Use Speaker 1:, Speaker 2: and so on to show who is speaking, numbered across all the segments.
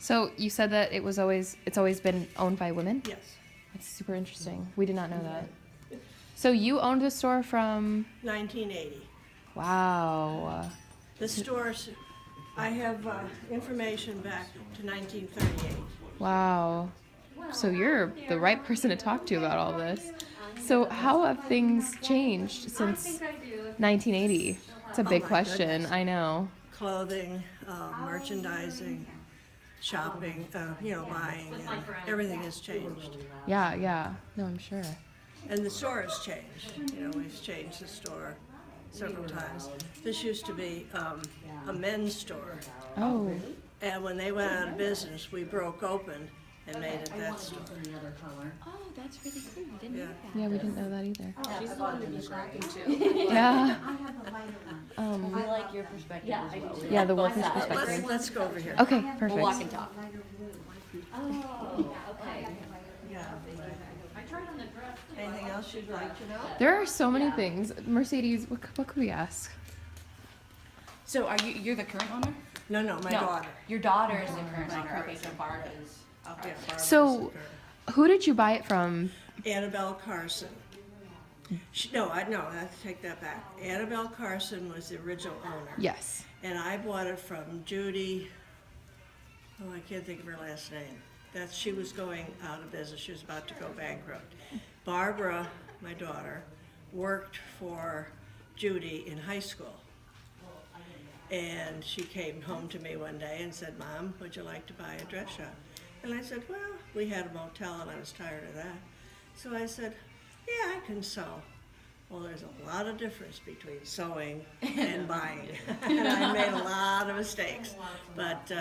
Speaker 1: So you said that it's always been owned by women?
Speaker 2: Yes.
Speaker 1: That's super interesting. We did not know that. So you owned the store from
Speaker 2: 1980.
Speaker 1: Wow.
Speaker 2: The stores, I have information back to 1938.
Speaker 1: Wow. So you're the right person to talk to about all this. So how have things changed since 1980? It's a big
Speaker 2: my
Speaker 1: question.
Speaker 2: goodness.
Speaker 1: I know.
Speaker 2: Clothing, merchandising, shopping, buying, and everything has changed.
Speaker 1: Yeah. No, I'm sure.
Speaker 2: And the store has changed. We've changed the store several times. This used to be a men's store.
Speaker 1: Oh.
Speaker 2: And when they went out of business, we broke open and made it that store.
Speaker 3: Oh, that's really cool. You didn't know that.
Speaker 1: Yeah, we didn't know that either.
Speaker 3: She's the one to be talking to.
Speaker 1: Yeah.
Speaker 3: We like your perspective as well. We
Speaker 1: Yeah,
Speaker 3: like
Speaker 1: the
Speaker 3: both
Speaker 1: workers'
Speaker 3: sides.
Speaker 1: perspective.
Speaker 2: Let's go over here.
Speaker 1: Okay,
Speaker 3: We'll
Speaker 1: perfect.
Speaker 3: walk and talk.
Speaker 2: Yeah. Anything else you'd like to know?
Speaker 1: There are so many things. Mercedes, what could we ask?
Speaker 3: So you're the current owner?
Speaker 2: No, my daughter.
Speaker 3: Your daughter is the current owner. Okay, so Barb is. Okay.
Speaker 2: Yeah, Barbara's
Speaker 1: So,
Speaker 2: the
Speaker 1: who did you buy it from?
Speaker 2: girl. Annabelle Carson. I take that back. Annabelle Carson was the original owner.
Speaker 1: Yes.
Speaker 2: And I bought it from Judy, I can't think of her last name. She was going out of business. She was about to go bankrupt. Barbara, my daughter, worked for Judy in high school. And she came home to me one day and said, "Mom, would you like to buy a dress shop?" And I said, "Well, we had a motel and I was tired of that." So I said, "Yeah, I can sew." Well, there's a lot of difference between sewing and buying. And I made a lot of mistakes. But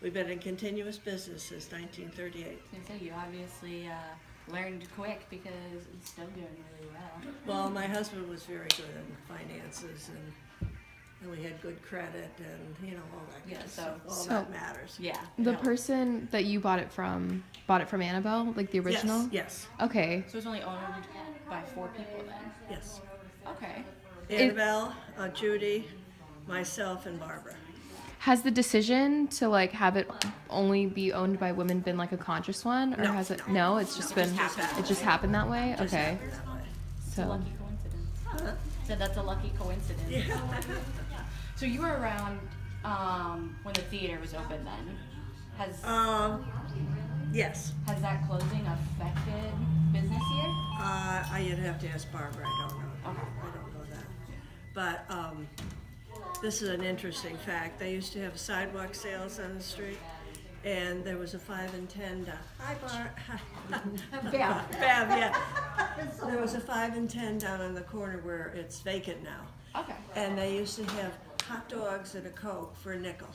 Speaker 2: we've been in continuous business since 1938.
Speaker 3: I was gonna say, you obviously learned quick because it's still doing really well.
Speaker 2: Well, my husband was very good in finances, and we had good credit, and all that kind of stuff. All that matters.
Speaker 3: Yeah.
Speaker 1: The person that you bought it from Annabelle, like the original?
Speaker 2: Yes.
Speaker 1: Okay.
Speaker 3: So it's only owned by 4 people then?
Speaker 2: Yes.
Speaker 3: Okay.
Speaker 2: Annabelle, Judy, myself, and Barbara.
Speaker 1: Has the decision to have it only be owned by women been a conscious one, or
Speaker 2: No.
Speaker 1: has it? No, it's just been. It just happened that way.
Speaker 2: Just
Speaker 1: Okay.
Speaker 2: happened that way.
Speaker 1: So.
Speaker 3: Lucky coincidence. So that's a lucky coincidence.
Speaker 2: Yeah.
Speaker 3: So you were around when the theater was open then. Has
Speaker 2: Yes.
Speaker 3: has that closing affected business here?
Speaker 2: You'd have to ask Barbara. I don't know.
Speaker 3: Okay.
Speaker 2: I don't know that. But this is an interesting fact. They used to have sidewalk sales on the street, and there was a 5 and 10 down. Hi, Barb.
Speaker 3: Bev.
Speaker 2: Yeah. There was a 5 and 10 down on the corner where it's vacant now.
Speaker 3: Okay.
Speaker 2: And they used to have hot dogs and a Coke for a nickel.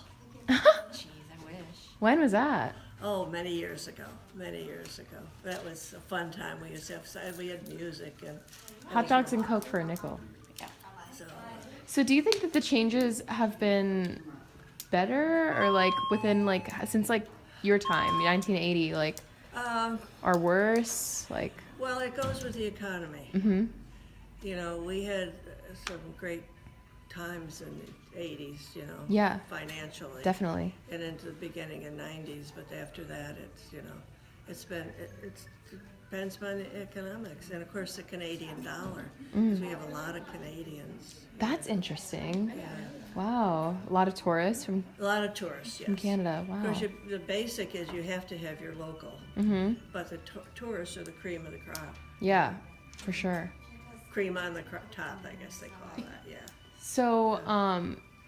Speaker 3: Jeez, I wish.
Speaker 1: When was that?
Speaker 2: Oh, many years ago. That was a fun time. We used to have, we had music and
Speaker 1: Hot dogs and Coke for a nickel.
Speaker 3: Yeah.
Speaker 2: so.
Speaker 1: So do you think that the changes have been better, or within since your time, 1980, or worse?
Speaker 2: Well, it goes with the economy.
Speaker 1: Mm-hmm.
Speaker 2: We had some great times in the 80s,
Speaker 1: Yeah.
Speaker 2: financially.
Speaker 1: Definitely.
Speaker 2: And into the beginning of 90s, but after that, it depends upon the economics. And of course, the Canadian dollar, because we have a lot of Canadians.
Speaker 1: That's interesting.
Speaker 2: Yeah.
Speaker 1: Wow. A lot of tourists from
Speaker 2: A lot of tourists, yes.
Speaker 1: Canada. Wow.
Speaker 2: Of course, the basic is you have to have your local,
Speaker 1: Mm-hmm.
Speaker 2: but the tourists are the cream of the crop.
Speaker 1: Yeah, for sure.
Speaker 2: Cream on the top, I guess they call that, yeah.
Speaker 1: So,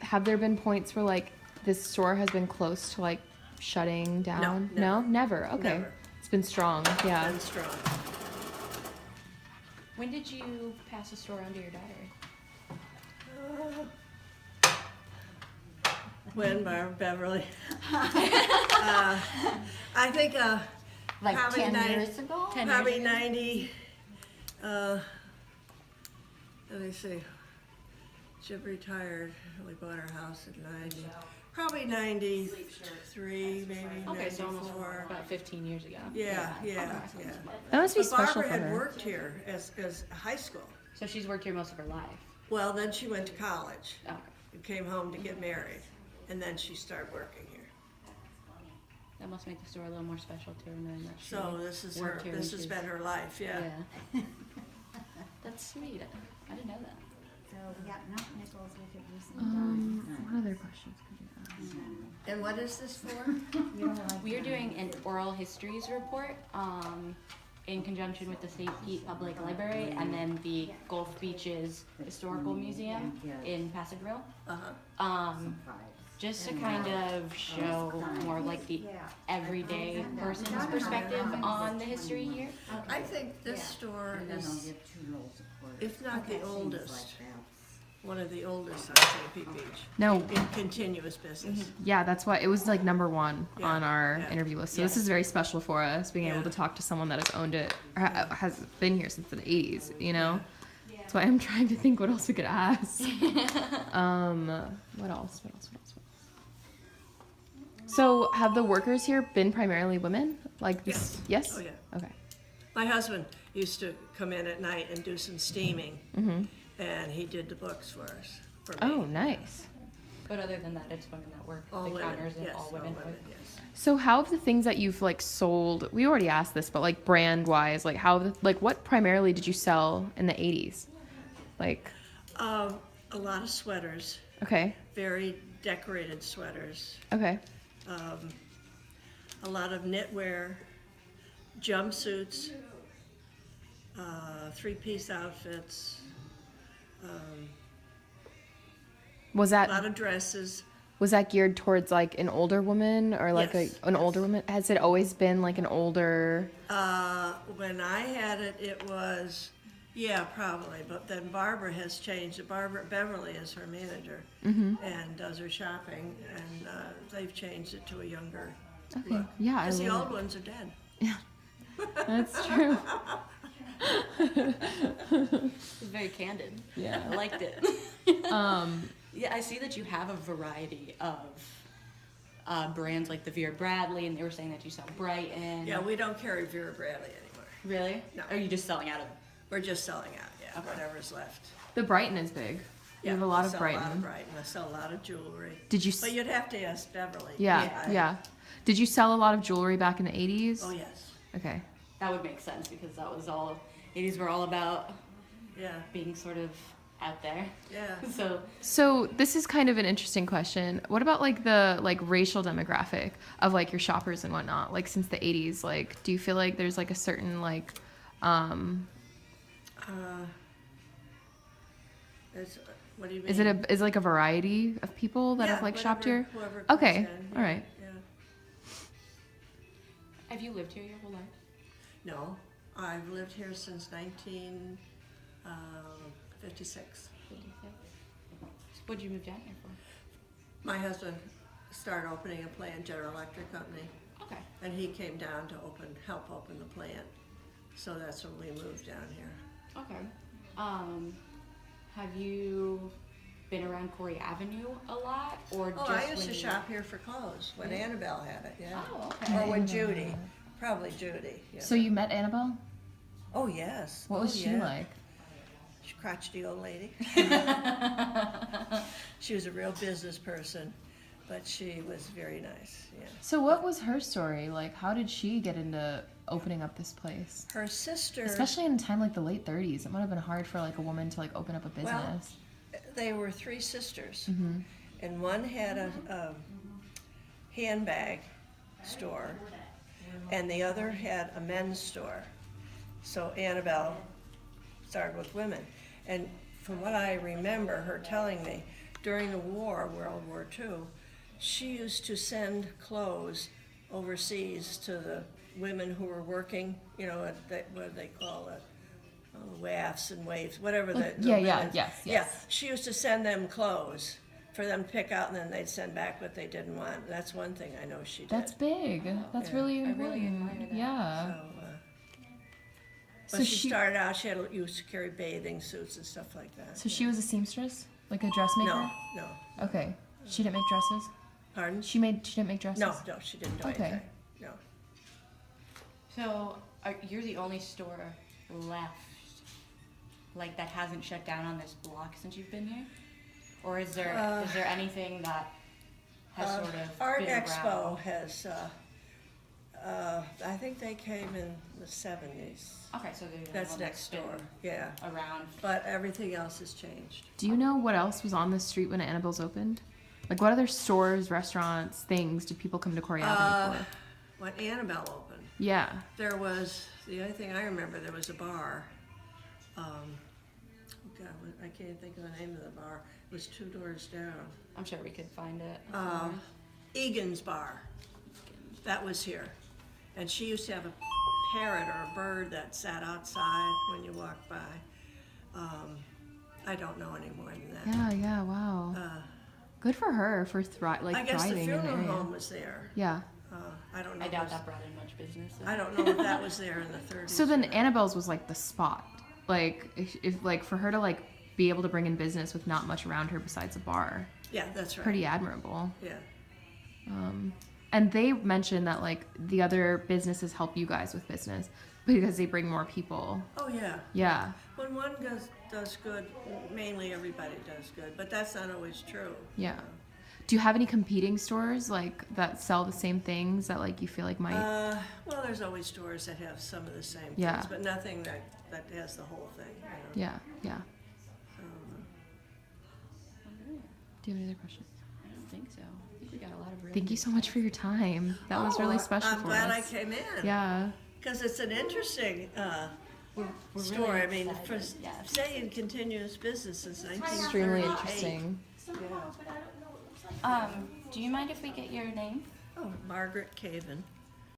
Speaker 1: have there been points where this store has been close to shutting down?
Speaker 2: No,
Speaker 1: Never. Okay.
Speaker 2: Never.
Speaker 1: It's been strong. Yeah.
Speaker 2: And strong.
Speaker 3: When did you pass the store on to your daughter?
Speaker 2: When, Beverly? I think probably
Speaker 4: 10
Speaker 2: nine-
Speaker 4: years ago?
Speaker 3: 10
Speaker 2: probably
Speaker 3: years ago?
Speaker 2: 90. Let me see. She retired. We bought our house at 90. Probably 93, maybe
Speaker 3: Okay, so almost
Speaker 2: 94.
Speaker 3: about 15 years ago.
Speaker 2: Yeah.
Speaker 1: That must be
Speaker 2: But
Speaker 1: special
Speaker 2: Barbara
Speaker 1: for
Speaker 2: had
Speaker 1: her.
Speaker 2: worked here as high school.
Speaker 3: So she's worked here most of her life.
Speaker 2: Well, then she went to college
Speaker 3: Okay.
Speaker 2: and came home to get married, and then she started working here.
Speaker 3: That That must make the store a little more special too, knowing that she
Speaker 2: So this is
Speaker 3: worked here when
Speaker 2: this has
Speaker 3: she's-
Speaker 2: been her life, yeah.
Speaker 3: That's sweet. I didn't know that.
Speaker 4: So we got Mount Nichols, we could do some
Speaker 1: What other questions could you ask?
Speaker 2: And what is this for?
Speaker 4: You don't like
Speaker 3: We are
Speaker 4: that.
Speaker 3: doing an oral histories report in conjunction with the St. Pete Public Library and then the Gulf Beaches Historical Museum in Pasadena.
Speaker 2: Uh-huh.
Speaker 3: Just to kind of show more of like the everyday person's perspective on the history here.
Speaker 2: I think this store is, if not the oldest, one of the oldest on St. Pete Beach
Speaker 1: No,
Speaker 2: in continuous business.
Speaker 1: yeah, that's why it was like number one
Speaker 2: Yeah,
Speaker 1: on our
Speaker 2: yeah,
Speaker 1: interview list. So
Speaker 3: yeah.
Speaker 1: this is very special for us, being able
Speaker 2: Yeah.
Speaker 1: to talk to someone that has owned it or has been here since the 80s. You know, that's why I'm trying to think what else we could ask. What else? So have the workers here been primarily women? Like this? Yes.
Speaker 2: Oh, yeah.
Speaker 1: Okay.
Speaker 2: My husband used to come in at night and do some steaming, and he did the books for us. For me.
Speaker 1: Oh, nice.
Speaker 3: But other than that, it's women that work
Speaker 2: All
Speaker 3: the
Speaker 2: women,
Speaker 3: counters and
Speaker 2: yes,
Speaker 3: all women.
Speaker 2: yes.
Speaker 1: So how have the things that you've like sold? We already asked this, but like brand wise, like what primarily did you sell in the 80s? Like,
Speaker 2: A lot of sweaters,
Speaker 1: okay,
Speaker 2: very decorated sweaters,
Speaker 1: okay,
Speaker 2: a lot of knitwear, jumpsuits, three-piece outfits,
Speaker 1: was
Speaker 2: a lot
Speaker 1: that
Speaker 2: of dresses.
Speaker 1: geared towards like an older woman or like
Speaker 2: Yes,
Speaker 1: an older woman? Has it always been like an older?
Speaker 2: When I had it, it was, yeah, probably. But then Barbara has changed. Barbara Beverly is her manager and does her shopping, and they've changed it to a younger
Speaker 1: Okay,
Speaker 2: look.
Speaker 1: yeah, I
Speaker 2: Because the
Speaker 1: love
Speaker 2: old ones are dead.
Speaker 1: That's true.
Speaker 3: It's very candid.
Speaker 1: Yeah.
Speaker 3: I liked it. Yeah, I see that you have a variety of brands like the Vera Bradley, and they were saying that you sell Brighton.
Speaker 2: Yeah, we don't carry Vera Bradley anymore.
Speaker 3: Really?
Speaker 2: No.
Speaker 3: Or are you just selling out of?
Speaker 2: We're just selling out, yeah,
Speaker 3: Okay.
Speaker 2: whatever's left.
Speaker 1: The Brighton is big. You have a lot
Speaker 2: I
Speaker 1: of
Speaker 2: sell
Speaker 1: Brighton.
Speaker 2: A lot of Brighton. I sell a lot of jewelry.
Speaker 1: Did you?
Speaker 2: But you'd have to ask Beverly.
Speaker 1: Yeah. Did you sell a lot of jewelry back in the 80s?
Speaker 2: Oh, yes.
Speaker 1: Okay.
Speaker 3: That would make sense because that was all. 80s were all about
Speaker 2: Yeah,
Speaker 3: being sort of out there.
Speaker 2: yeah.
Speaker 1: So this is kind of an interesting question. What about like the racial demographic of like your shoppers and whatnot? Like since the 80s, like do you feel like there's like a certain like
Speaker 2: What do you mean?
Speaker 1: is it like a variety of people that have like shopped here?
Speaker 2: Whoever
Speaker 1: Okay,
Speaker 2: comes in,
Speaker 1: all right.
Speaker 2: Yeah.
Speaker 3: Have you lived here your whole life?
Speaker 2: No, I've lived here since 1956.
Speaker 3: What'd you move down here for?
Speaker 2: My husband started opening a plant, General Electric Company,
Speaker 3: Okay.
Speaker 2: and he came down to help open the plant. So that's when we moved down here.
Speaker 3: Okay. Have you been around Corey Avenue a lot, or
Speaker 2: Oh,
Speaker 3: just
Speaker 2: I used
Speaker 3: when
Speaker 2: to
Speaker 3: you-
Speaker 2: shop here for clothes when Annabelle had it, yeah.
Speaker 3: Oh, okay.
Speaker 2: Or when Judy, probably Judy. Yeah.
Speaker 1: So you met Annabelle?
Speaker 2: Oh, yes.
Speaker 1: What was
Speaker 2: Oh,
Speaker 1: she
Speaker 2: yeah.
Speaker 1: like?
Speaker 2: She crotchety old lady. She was a real business person, but she was very nice, yeah.
Speaker 1: So what was her story? Like how did she get into opening up this place?
Speaker 2: Her sister,
Speaker 1: Especially in a time like the late 30s. It might have been hard for like a woman to like open up a business.
Speaker 2: they were three sisters,
Speaker 1: Mm-hmm.
Speaker 2: and one had a handbag store, and the other had a men's store. So Annabelle started with women. And from what I remember her telling me, during the war, World War II, she used to send clothes overseas to the women who were working, you know, at what do they call it? WAFs and waves, whatever the women-
Speaker 1: yes.
Speaker 2: Yeah, she used to send them clothes for them to pick out, and then they'd send back what they didn't want. That's one thing I know she did.
Speaker 1: That's big. That's
Speaker 2: Yeah.
Speaker 1: really
Speaker 3: I really
Speaker 1: important.
Speaker 3: admire that.
Speaker 1: Yeah.
Speaker 2: But
Speaker 1: So
Speaker 2: she
Speaker 1: she-
Speaker 2: started out, she used to carry bathing suits and stuff like that.
Speaker 1: So she was a seamstress, like a dressmaker.
Speaker 2: No.
Speaker 1: Okay. She didn't make dresses.
Speaker 2: Pardon?
Speaker 1: She didn't make dresses.
Speaker 2: No, she didn't do
Speaker 1: Okay.
Speaker 2: anything. No.
Speaker 3: So you're the only store left, like that hasn't shut down on this block since you've been here, or is there anything that has sort of
Speaker 2: Art
Speaker 3: been
Speaker 2: Expo
Speaker 3: around?
Speaker 2: has I think they came in the 70s.
Speaker 3: Okay, so they're the
Speaker 2: That's
Speaker 3: one
Speaker 2: next
Speaker 3: been
Speaker 2: door, yeah.
Speaker 3: around.
Speaker 2: But everything else has changed.
Speaker 1: Do you know what else was on the street when Annabelle's opened? Like, what other stores, restaurants, things did people come to Corey Avenue for?
Speaker 2: When Annabelle opened,
Speaker 1: Yeah.
Speaker 2: there was, the only thing I remember, there was a bar. Oh God, I can't think of the name of the bar. It was 2 doors down.
Speaker 3: I'm sure we could find it.
Speaker 2: Egan's Bar. That was here. And she used to have a parrot or a bird that sat outside when you walked by. I don't know any more than that.
Speaker 1: Yeah, wow. Good for her for
Speaker 2: I guess the
Speaker 1: thriving in the
Speaker 2: funeral
Speaker 1: area.
Speaker 2: home was there.
Speaker 1: Yeah.
Speaker 2: I don't know.
Speaker 3: I
Speaker 2: if
Speaker 3: doubt
Speaker 2: it was-
Speaker 3: that brought in much business.
Speaker 2: I don't know if that was there in the 30s.
Speaker 1: So then
Speaker 2: or not.
Speaker 1: Annabelle's was like the spot. Like if like for her to like be able to bring in business with not much around her besides a bar,
Speaker 2: Yeah, that's right.
Speaker 1: pretty admirable.
Speaker 2: Yeah.
Speaker 1: And they mentioned that like the other businesses help you guys with business because they bring more people.
Speaker 2: Oh, yeah.
Speaker 1: Yeah.
Speaker 2: When one does good, mainly everybody does good, but that's not always true.
Speaker 1: Yeah. Do you have any competing stores like that sell the same things that like you feel like might?
Speaker 2: Well, there's always stores that have some of the same
Speaker 1: Yeah.
Speaker 2: things, but nothing that has the whole thing. You know?
Speaker 1: Yeah. Do you have any other questions?
Speaker 3: I don't think so. I think we got a lot of.
Speaker 1: Thank you so much for your time. That was really special
Speaker 2: I'm
Speaker 1: for
Speaker 2: glad I
Speaker 1: us.
Speaker 2: came in.
Speaker 1: Yeah.
Speaker 2: Because it's an interesting
Speaker 3: We're
Speaker 2: story.
Speaker 3: really
Speaker 2: I mean, for
Speaker 3: excited, yes.
Speaker 2: staying continuous business since 1938.
Speaker 1: Extremely interesting.
Speaker 3: Do you mind if we get your name?
Speaker 2: Oh, Margaret Caven.